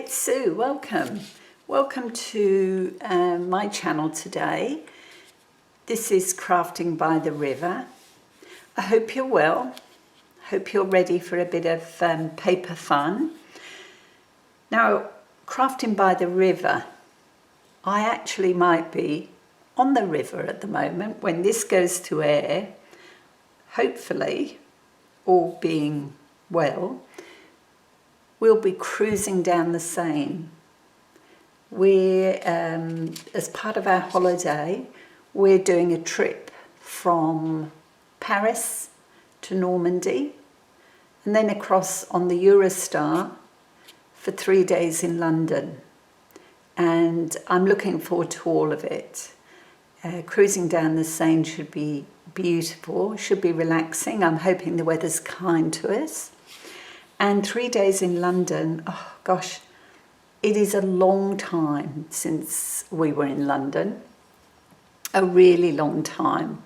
it's Sue. Welcome to my channel today. This is Crafting by the River. I hope you're well. Hope you're ready for a bit of paper fun. Now, Crafting by the River, I actually might be on the river at the moment when this goes to air. Hopefully, all being well, we'll be cruising down the Seine. We're, as part of our holiday, we're doing a trip from Paris to Normandy and then across on the Eurostar for 3 days in London. And I'm looking forward to all of it. Cruising down the Seine should be beautiful, should be relaxing. I'm hoping the weather's kind to us. And 3 days in London, oh gosh, it is a long time since we were in London, a really long time.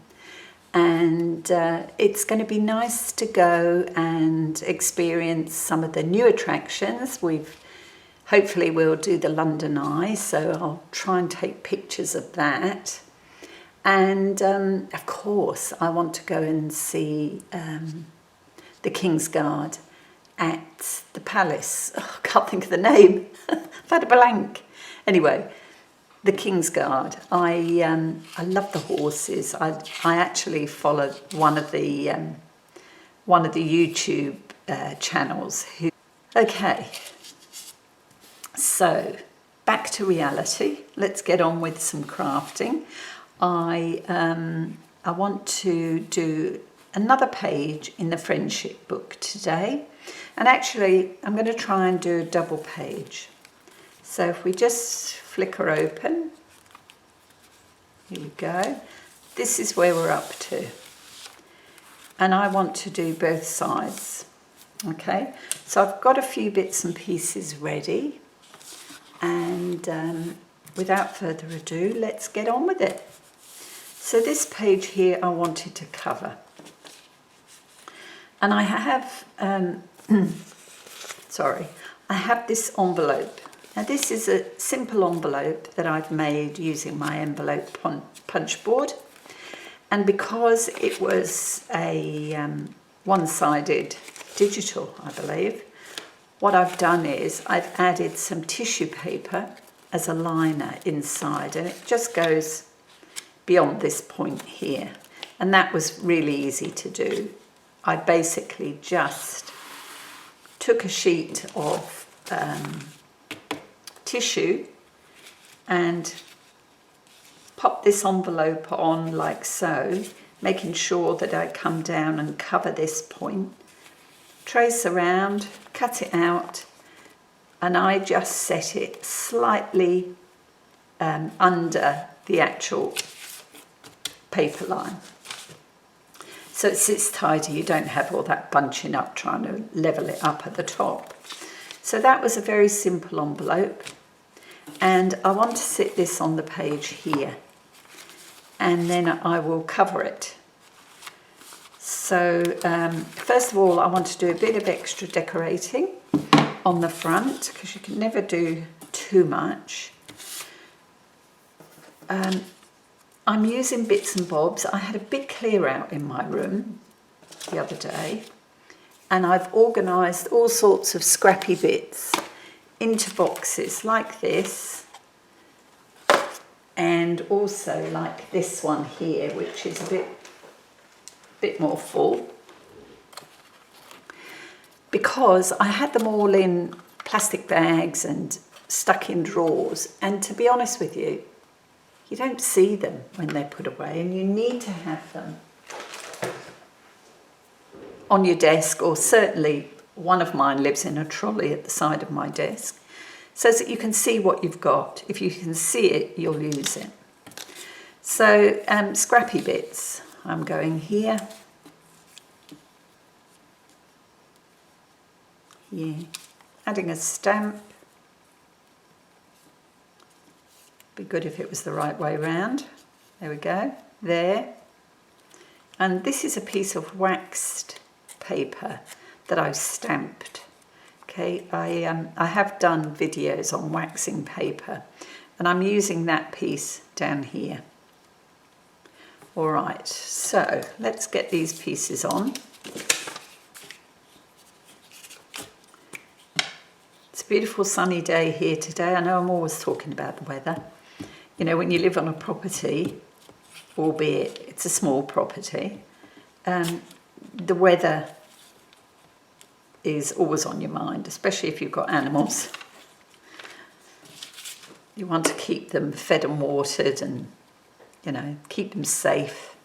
And it's going to be nice to go and experience some of the new attractions. Hopefully we'll do the London Eye, so I'll try and take pictures of that. And of course, I want to go and see the King's Guard at the palace. Oh, I can't think of the name. I've had a blank. Anyway, the King's Guard. I love the horses. I actually followed one of the YouTube channels. Okay, so back to reality. Let's get on with some crafting. I want to do another page in the friendship book today. And actually, I'm going to try and do a double page. So if we just flicker open, here we go. This is where we're up to. And I want to do both sides. Okay, so I've got a few bits and pieces ready. And without further ado, let's get on with it. So this page here I wanted to cover. And I have... I have this envelope. Now this is a simple envelope that I've made using my envelope punch board. And because it was a one-sided digital, I believe, what I've done is I've added some tissue paper as a liner inside, and it just goes beyond this point here. And that was really easy to do. I basically just took a sheet of tissue and popped this envelope on like so, making sure that I come down and cover this point, trace around, cut it out, and I just set it slightly under the actual paper line. So it sits tidy, you don't have all that bunching up trying to level it up at the top. So that was a very simple envelope. And I want to sit this on the page here. And then I will cover it. So first of all, I want to do a bit of extra decorating on the front, because you can never do too much. I'm using bits and bobs. I had a big clear out in my room the other day, and I've organised all sorts of scrappy bits into boxes like this, and also like this one here, which is a bit more full, because I had them all in plastic bags and stuck in drawers, and to be honest with you, you don't see them when they're put away, and you need to have them on your desk, or certainly one of mine lives in a trolley at the side of my desk, so that you can see what you've got. If you can see it, you'll use it. So scrappy bits, I'm going here, adding a stamp. Be good if it was the right way round. There we go, there. And this is a piece of waxed paper that I've stamped. Okay, I have done videos on waxing paper, and I'm using that piece down here. All right, so let's get these pieces on. It's a beautiful sunny day here today. I know I'm always talking about the weather. You know, when you live on a property, albeit it's a small property, the weather is always on your mind, especially if you've got animals. You want to keep them fed and watered and, you know, keep them safe.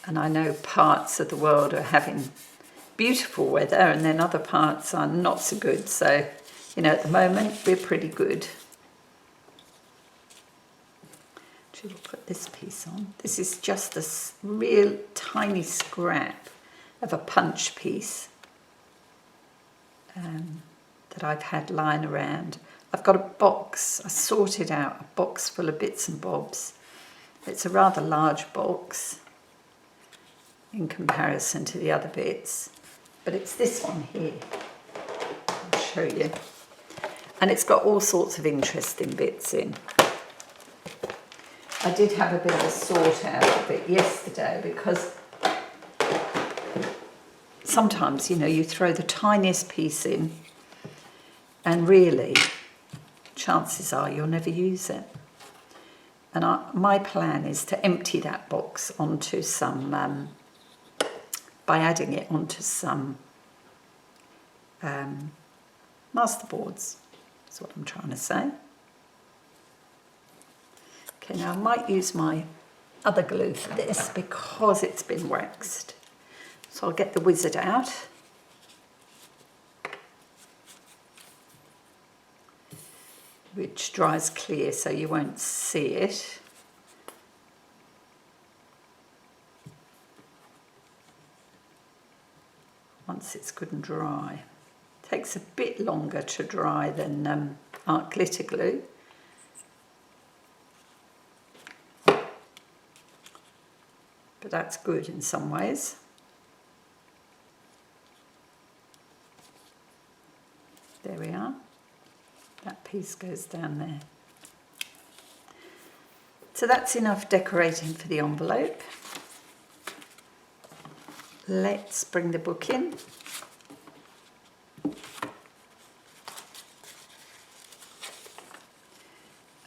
And I know parts of the world are having beautiful weather and then other parts are not so good. So, you know, at the moment we're pretty good. Actually, we'll put this piece on. This is just a real tiny scrap of a punch piece that I've had lying around. I've got a box, I sorted out a box full of bits and bobs. It's a rather large box in comparison to the other bits, but it's this one here. I'll show you. And it's got all sorts of interesting bits in. I did have a bit of a sort out of it yesterday because sometimes, you know, you throw the tiniest piece in and really chances are you'll never use it. And my plan is to empty that box onto some, by adding it onto some masterboards. That's what I'm trying to say. Okay, now I might use my other glue for this because it's been waxed. So I'll get the Wizard out. Which dries clear so you won't see it. Once it's good and dry. It takes a bit longer to dry than art glitter glue. But that's good in some ways. There we are. That piece goes down there. So that's enough decorating for the envelope. Let's bring the book in.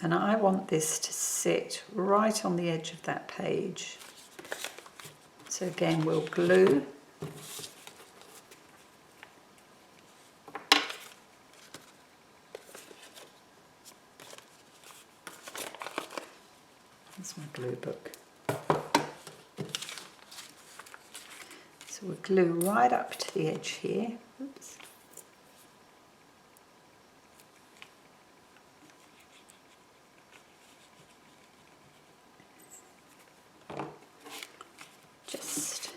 And I want this to sit right on the edge of that page. So again, we'll glue. That's my glue book. So we'll glue right up to the edge here. Oops. Just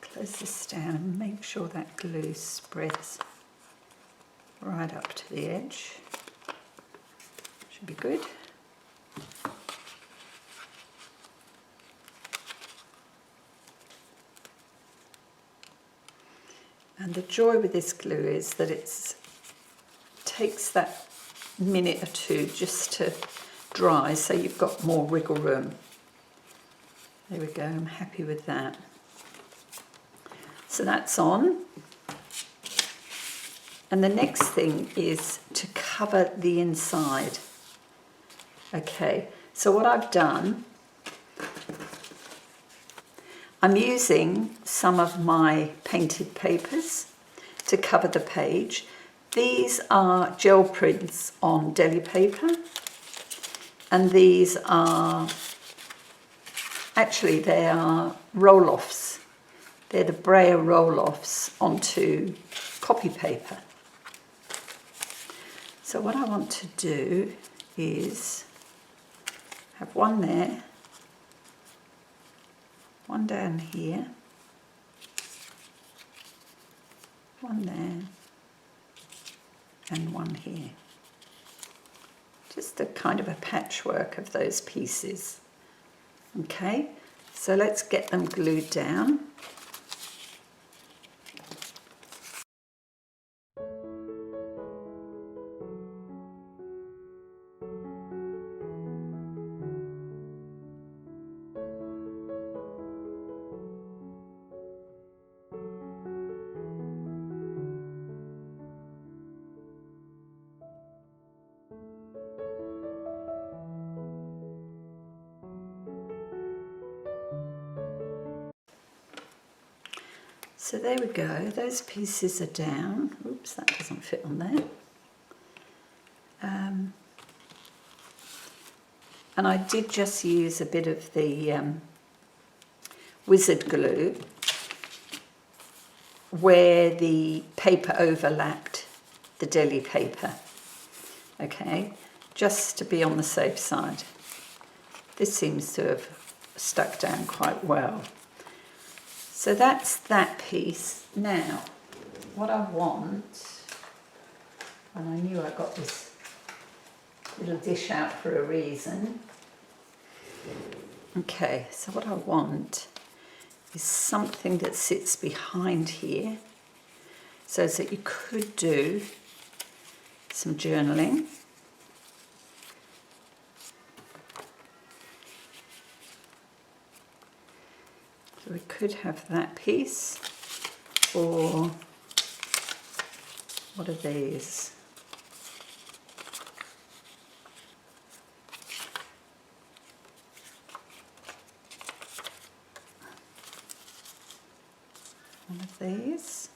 close this down and make sure that glue spreads right up to the edge. Should be good. And the joy with this glue is that it takes that minute or two just to dry, so you've got more wiggle room. There we go, I'm happy with that. So that's on. And the next thing is to cover the inside. Okay, so what I've done, I'm using some of my painted papers to cover the page. These are gel prints on deli paper, and these are, actually they are roll-offs. They're the Braille roll-offs onto copy paper. So what I want to do is have one there, one down here, one there, and one here. Just a kind of a patchwork of those pieces. Okay, so let's get them glued down. So there we go, those pieces are down. Oops, that doesn't fit on there. And I did just use a bit of the Wizard glue where the paper overlapped the deli paper, okay, just to be on the safe side. This seems to have stuck down quite well. So that's that piece. Now, what I want, and I knew I got this little dish out for a reason. Okay, so what I want is something that sits behind here so that you could do some journaling. So we could have that piece, or what are these? One of these.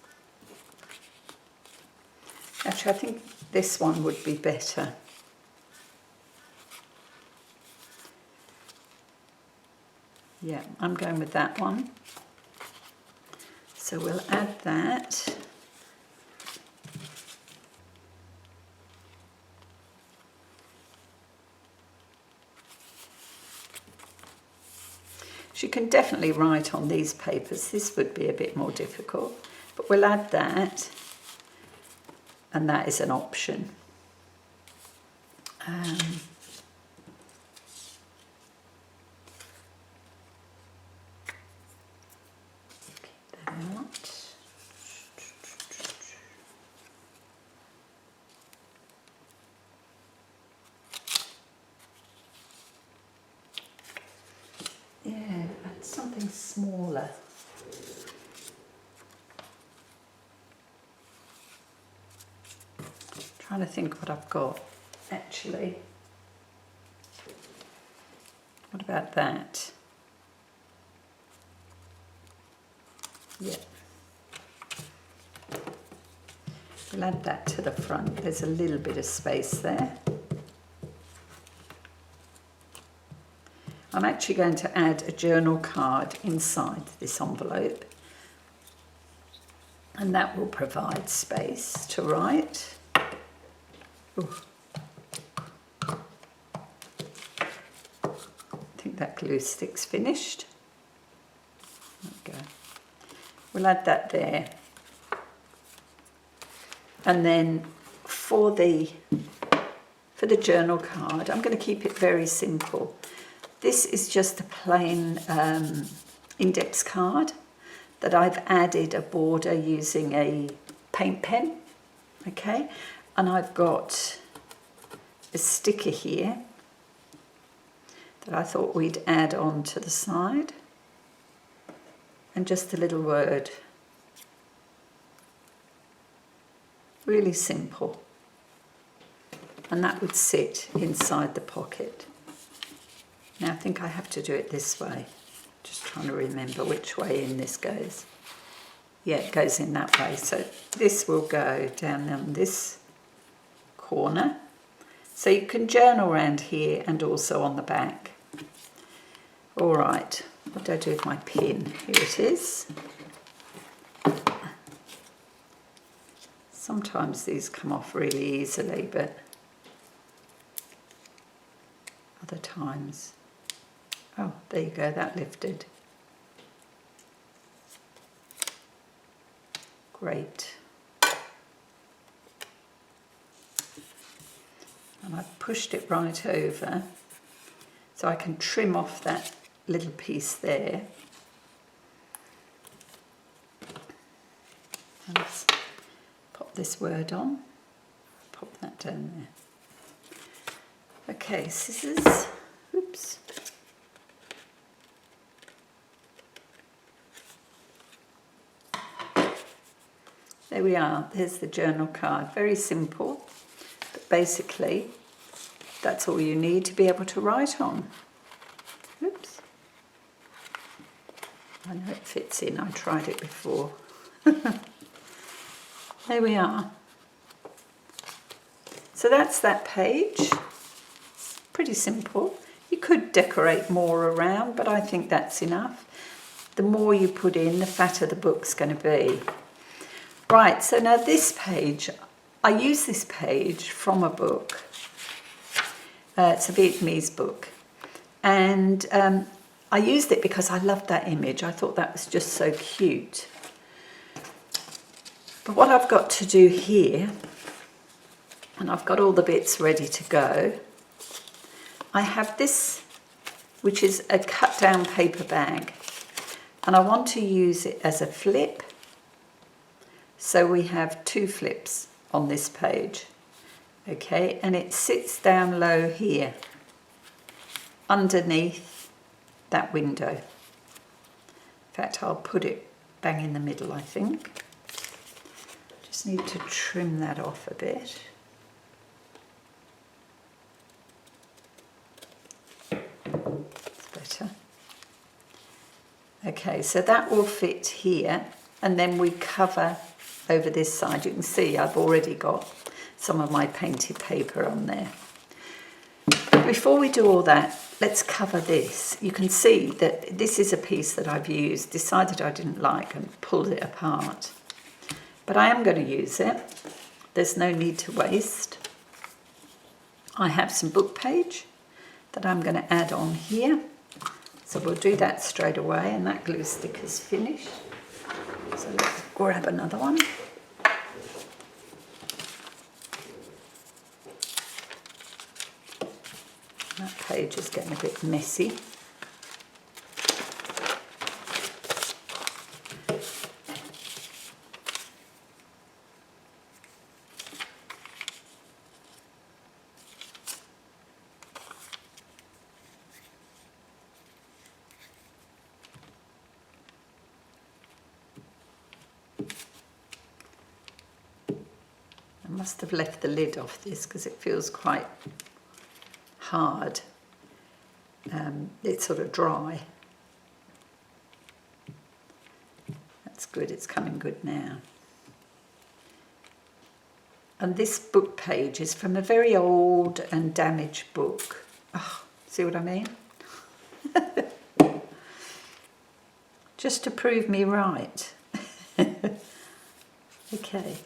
Actually, I think this one would be better. Yeah, I'm going with that one. So we'll add that. You can definitely write on these papers. This would be a bit more difficult, but we'll add that, and that is an option. Yeah, add something smaller. Trying to think what I've got, actually. What about that? Yeah. We'll add that to the front. There's a little bit of space there. I'm actually going to add a journal card inside this envelope, and that will provide space to write. Ooh. I think that glue stick's finished. There we go. We'll add that there. And then for the journal card, I'm going to keep it very simple. This is just a plain index card that I've added a border using a paint pen, okay? And I've got a sticker here that I thought we'd add on to the side, and just a little word. Really simple. And that would sit inside the pocket. Now I think I have to do it this way. Just trying to remember which way in this goes. Yeah, it goes in that way. So this will go down on this corner. So you can journal around here and also on the back. All right, what do I do with my pin? Here it is. Sometimes these come off really easily, but other times. Oh, there you go, that lifted. Great. And I've pushed it right over so I can trim off that little piece there. And let's pop this word on. Pop that down there. Okay, scissors. Oops. There we are, there's the journal card. Very simple, but basically that's all you need to be able to write on. Oops. I know it fits in, I tried it before. There we are. So that's that page. Pretty simple. You could decorate more around, but I think that's enough. The more you put in, the fatter the book's going to be. Right, so now this page, I use this page from a book. It's a Vietnamese book. And I used it because I loved that image. I thought that was just so cute. But what I've got to do here, and I've got all the bits ready to go, I have this, which is a cut down paper bag, and I want to use it as a flip. So we have 2 flips on this page, okay, and it sits down low here, underneath that window. In fact, I'll put it bang in the middle, I think. Just need to trim that off a bit. It's better. Okay, so that will fit here, and then we cover over this side. You can see I've already got some of my painted paper on there. Before we do all that, let's cover this. You can see that this is a piece that I've used, decided I didn't like, and pulled it apart. But I am going to use it. There's no need to waste. I have some book page that I'm going to add on here. So we'll do that straight away, and that glue stick is finished. So let's grab another one. That page is getting a bit messy. I must have left the lid off this because it feels quite hard. It's sort of dry. That's good, it's coming good now. And this book page is from a very old and damaged book. Oh, see what I mean? Just to prove me right. Okay,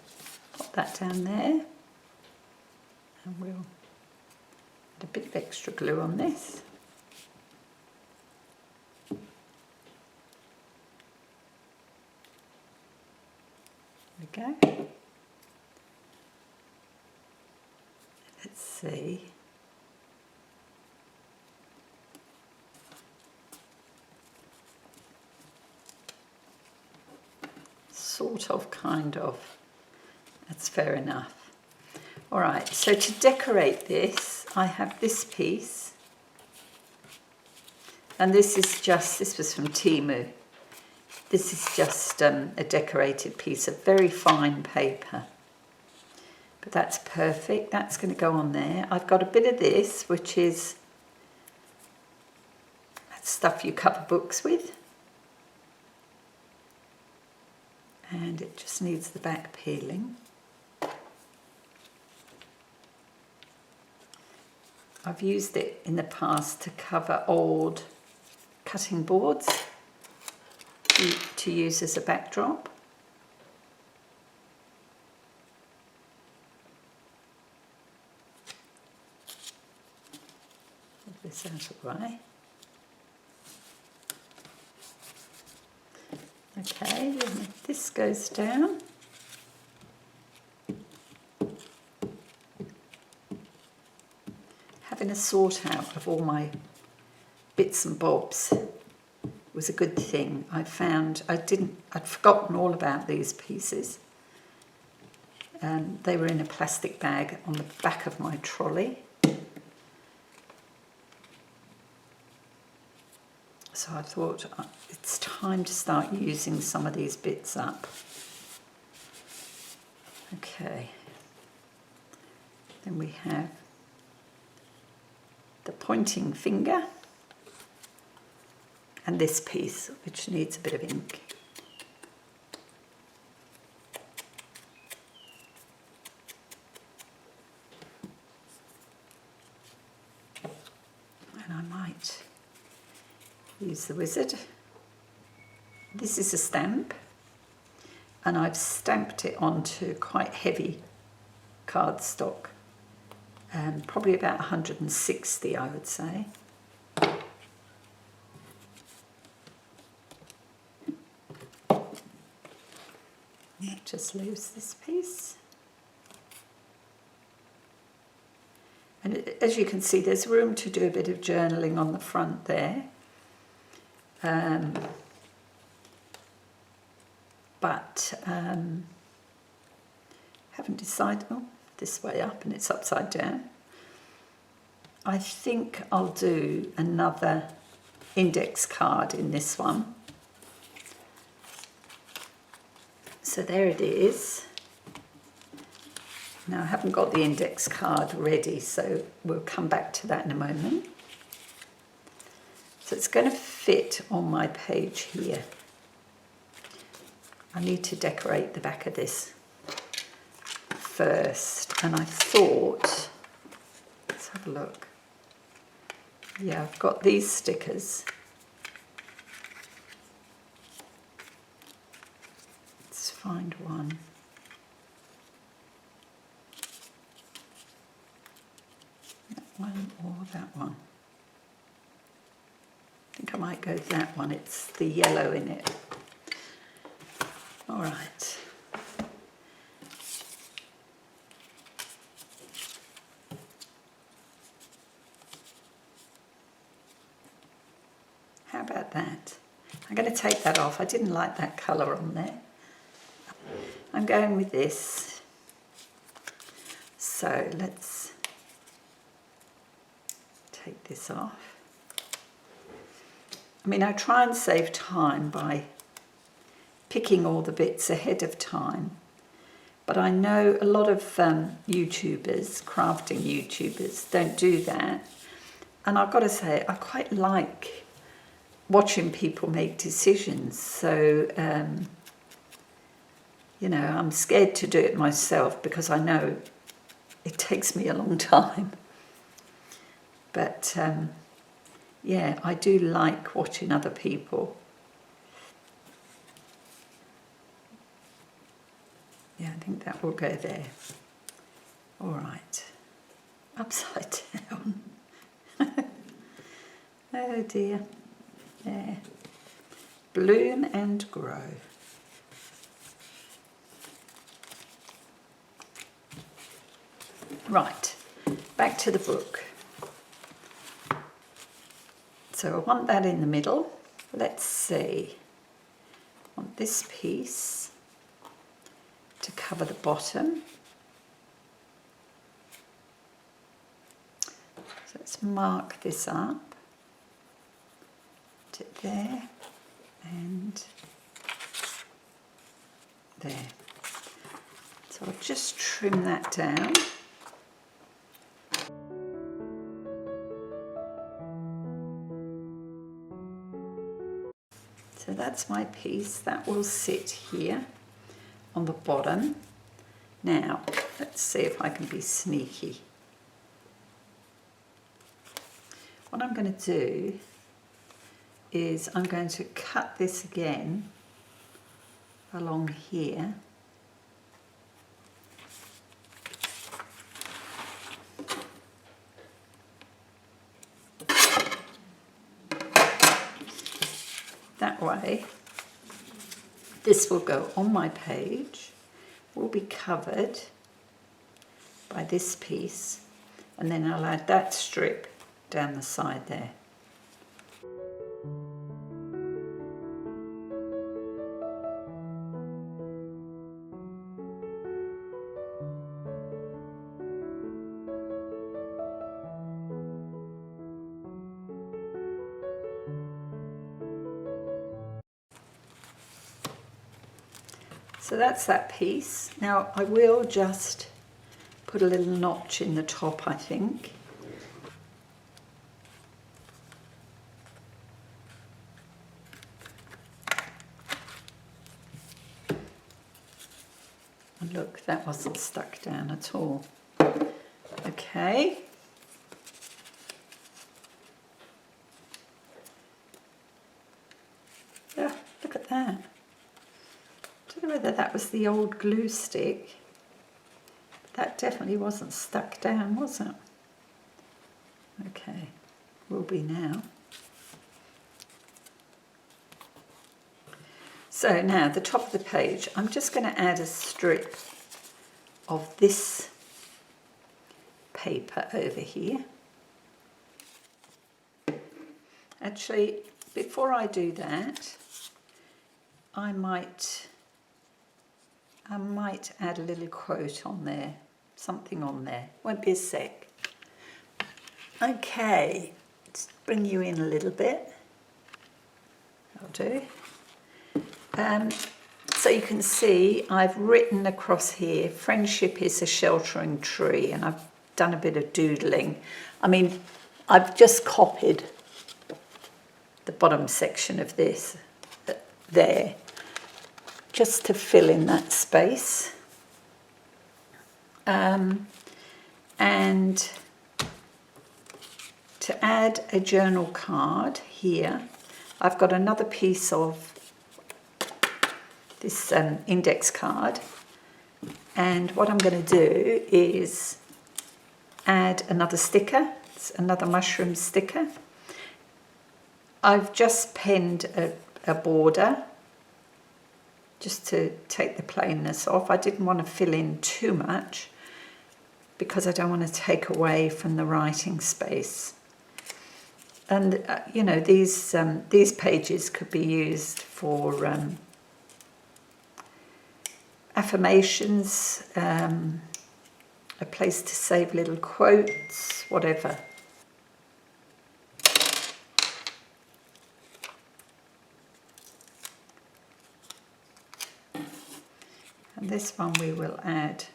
pop that down there. And we'll add a bit of extra glue on this. There we go. Let's see. Sort of, kind of. That's fair enough. All right, so to decorate this, I have this piece. And this was from Temu. This is just a decorated piece of very fine paper. But that's perfect. That's going to go on there. I've got a bit of this, which is stuff you cover books with. And it just needs the back peeling. I've used it in the past to cover old cutting boards to use as a backdrop. Get this out of the way. Okay, then this goes down. Having a sort out of all my bits and bobs was a good thing. I found I'd forgotten all about these pieces. They were in a plastic bag on the back of my trolley. So I thought it's time to start using some of these bits up. Okay. Then we have the pointing finger and this piece, which needs a bit of ink. Right, use the wizard. This is a stamp, and I've stamped it onto quite heavy cardstock, probably about 160, I would say. Just lose this piece. And as you can see, there's room to do a bit of journaling on the front there. Haven't decided. Oh, this way up, and it's upside down. I think I'll do another index card in this one. So there it is. Now I haven't got the index card ready, so we'll come back to that in a moment. So it's going to fit on my page here. I need to decorate the back of this first, and I thought, let's have a look. Yeah, I've got these stickers. Let's find one. That one or that one. I think I might go that one. It's the yellow in it. All right. How about that? I'm going to take that off. I didn't like that colour on there. I'm going with this. So let's take this off. I mean, I try and save time by picking all the bits ahead of time. But I know a lot of YouTubers, crafting YouTubers, don't do that. And I've got to say, I quite like watching people make decisions. So, you know, I'm scared to do it myself because I know it takes me a long time. But, yeah, I do like watching other people. Yeah, I think that will go there. All right. Upside down. Oh dear. There. Bloom and grow. Right, back to the book. So I want that in the middle. Let's see. I want this piece to cover the bottom. So let's mark this up. Put it there and there. So I'll just trim that down. So that's my piece. That will sit here on the bottom. Now, let's see if I can be sneaky. What I'm going to do is I'm going to cut this again along here. That way, this will go on my page, will be covered by this piece, and then I'll add that strip down the side there. So that's that piece. Now I will just put a little notch in the top, I think. And look, that wasn't stuck down at all. Okay. whether that was the old glue stick. That definitely wasn't stuck down, was it? Okay, will be now. So now the top of the page, I'm just going to add a strip of this paper over here. Actually, before I do that, I might add a little quote on there, something on there. Won't be a sec. Okay, let's bring you in a little bit. That'll do. So you can see I've written across here, friendship is a sheltering tree, and I've done a bit of doodling. I mean, I've just copied the bottom section of this there, just to fill in that space. And to add a journal card here, I've got another piece of this index card, and what I'm going to do is add another sticker. It's another mushroom sticker. I've just penned a border just to take the plainness off. I didn't want to fill in too much because I don't want to take away from the writing space. And you know, these pages could be used for affirmations, a place to save little quotes, whatever. And this one we will add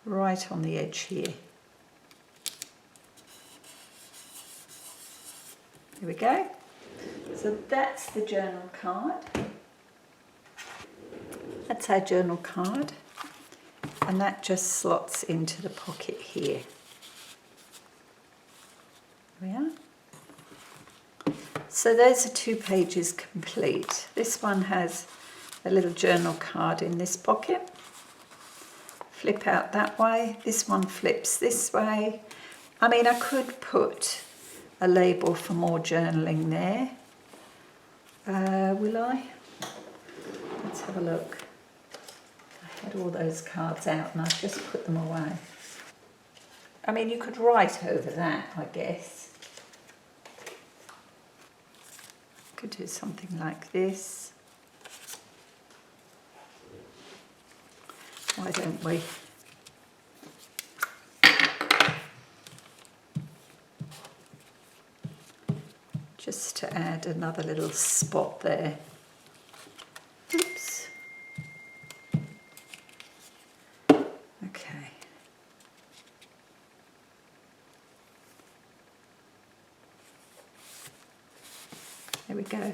right on the edge here. Here we go. So that's the journal card. That's our journal card, and that just slots into the pocket here. There we are. So those are 2 pages complete. This one has a little journal card in this pocket. Flip out that way. This one flips this way. I mean, I could put a label for more journaling there. Will I? Let's have a look. I had all those cards out and I've just put them away. I mean, you could write over that, I guess. Could do something like this. Why don't we? Just to add another little spot there. Oops. Okay. There we go.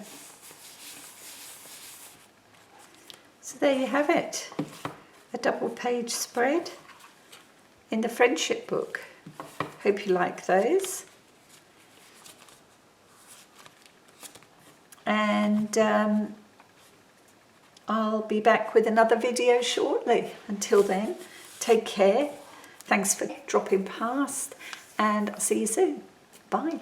So there you have it. A double page spread in the friendship book. Hope you like those. And I'll be back with another video shortly. Until then, take care. Thanks for dropping past, and I'll see you soon. Bye.